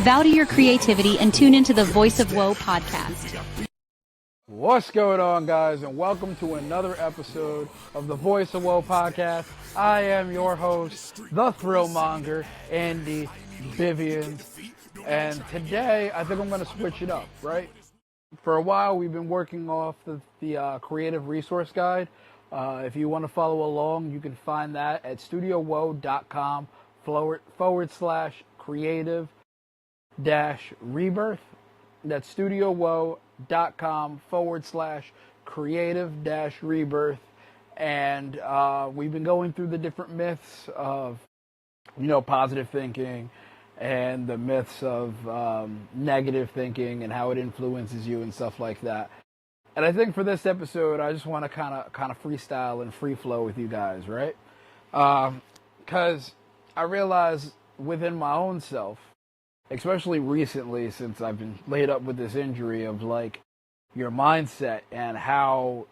Vow to your creativity and tune into the Voice of Woe podcast. What's going on, guys, and welcome to another episode of the Voice of Woe podcast. I am your host, the Thrillmonger, Andy Vivian, and today I think I'm going to switch it up, right? For a while, we've been working off the creative resource guide. If you want to follow along, you can find that at studiowoe.com /creative-rebirth. That's studiowoe.com /creative-rebirth. And we've been going through the different myths of, positive thinking and the myths of negative thinking and how it influences you and stuff like that. And I think for this episode, I just want to kind of freestyle and free flow with you guys, right? Because I realize within my own self, especially recently since I've been laid up with this injury of like your mindset and how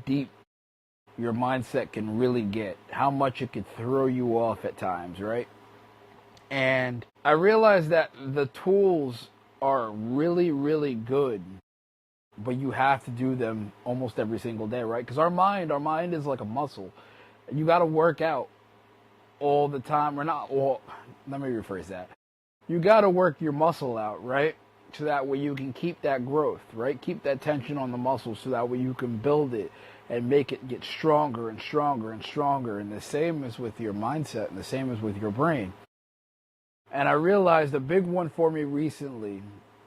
deep your mindset can really get, how much it could throw you off at times, right? And I realized that the tools are really, really good, but you have to do them almost every single day, right? Because our mind is like a muscle. You got to work out all the time, or not all. Let me rephrase that. You got to work your muscle out, right? So that way you can keep that growth, right? Keep that tension on the muscle so that way you can build it and make it get stronger and stronger and stronger. And the same is with your mindset and the same is with your brain. And I realized a big one for me recently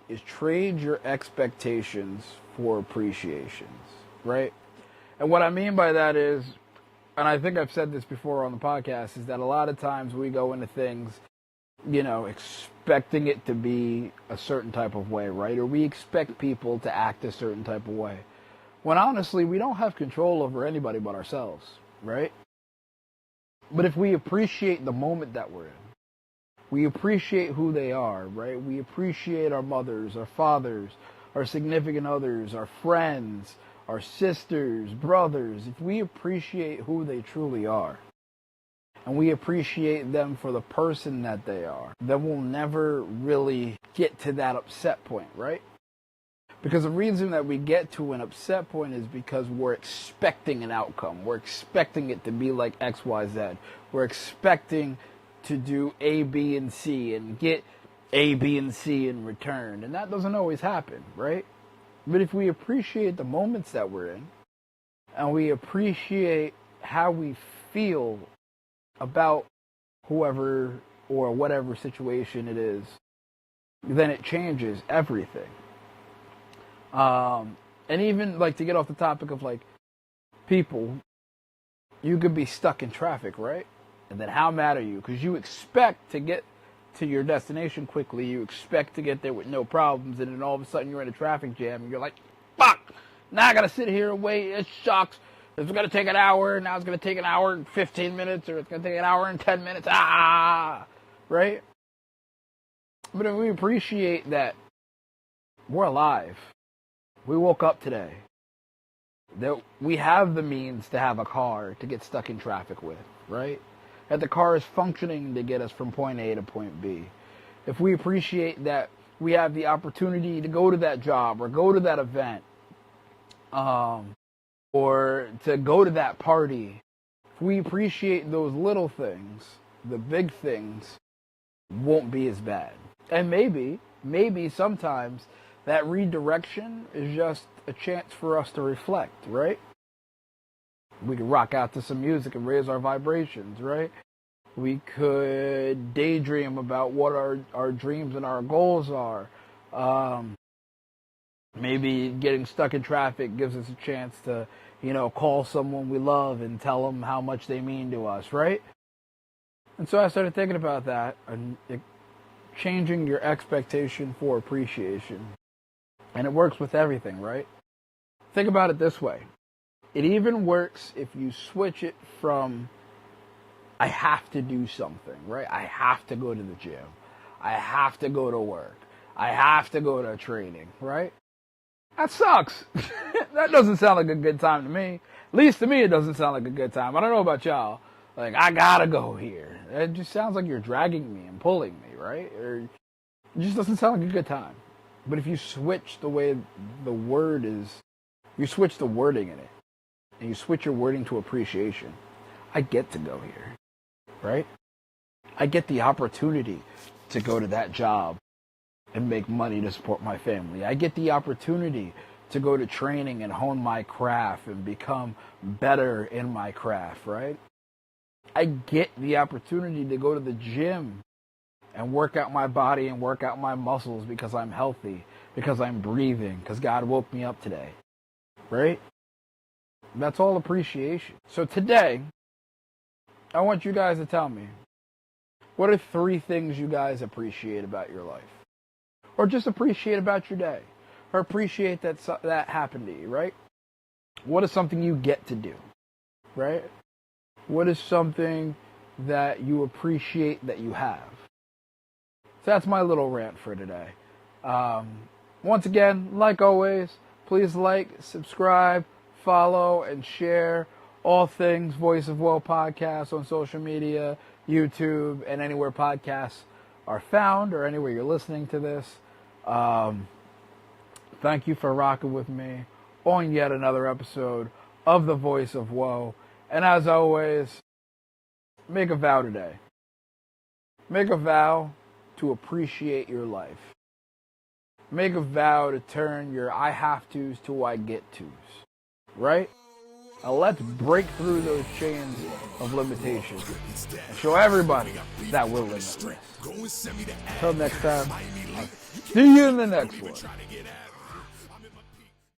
is trade your expectations for appreciations, right? And what I mean by that is, and I think I've said this before on the podcast, is that a lot of times we go into things, expecting it to be a certain type of way, right? Or we expect people to act a certain type of way. When honestly, we don't have control over anybody but ourselves, right? But if we appreciate the moment that we're in, we appreciate who they are, right? We appreciate our mothers, our fathers, our significant others, our friends, our sisters, brothers. If we appreciate who they truly are, and we appreciate them for the person that they are, then we'll never really get to that upset point, right? Because the reason that we get to an upset point is because we're expecting an outcome. We're expecting it to be like X, Y, Z. We're expecting to do A, B, and C and get A, B, and C in return. And that doesn't always happen, right? But if we appreciate the moments that we're in, and we appreciate how we feel about whoever or whatever situation it is, then it changes everything. And even like to get off the topic of like people, you could be stuck in traffic, right? And then how mad are you? Because you expect to get to your destination quickly. You expect to get there with no problems. And then all of a sudden you're in a traffic jam and you're like, fuck, now I got to sit here and wait. It sucks. It's going to take an hour. Now it's going to take an hour and 15 minutes, or it's going to take an hour and 10 minutes. Right? But if we appreciate that we're alive, we woke up today, that we have the means to have a car to get stuck in traffic with, right? That the car is functioning to get us from point A to point B. If we appreciate that we have the opportunity to go to that job or go to that event, or to go to that party, if we appreciate those little things, the big things won't be as bad. And maybe sometimes that redirection is just a chance for us to reflect, right? We could rock out to some music and raise our vibrations, right? We could daydream about what our dreams and our goals are. Maybe getting stuck in traffic gives us a chance to, call someone we love and tell them how much they mean to us, right? And so I started thinking about that and changing your expectation for appreciation. And it works with everything, right? Think about it this way. It even works if you switch it from, I have to do something, right? I have to go to the gym. I have to go to work. I have to go to training, right? That sucks. That doesn't sound like a good time to me. At least to me, it doesn't sound like a good time. I don't know about y'all. Like, I gotta go here. It just sounds like you're dragging me and pulling me, right? Or it just doesn't sound like a good time. But if you switch the way the word is, you switch the wording in it, and you switch your wording to appreciation. I get to go here, right? I get the opportunity to go to that job and make money to support my family. I get the opportunity to go to training and hone my craft and become better in my craft, right? I get the opportunity to go to the gym and work out my body and work out my muscles because I'm healthy, because I'm breathing, because God woke me up today, right? That's all appreciation. So today, I want you guys to tell me, what are 3 things you guys appreciate about your life? Or just appreciate about your day? Or appreciate that happened to you, right? What is something you get to do, right? What is something that you appreciate that you have? So that's my little rant for today. Once again, like always, please like, subscribe, follow, and share all things Voice of Woe podcast on social media, YouTube, and anywhere podcasts are found or anywhere you're listening to this. Thank you for rocking with me on yet another episode of the Voice of Woe. And as always, make a vow today. Make a vow to appreciate your life. Make a vow to turn your I have to's to I get to's. Right? Now let's break through those chains of limitations and show everybody that we're limitless. Until next time, I'll see you in the next one.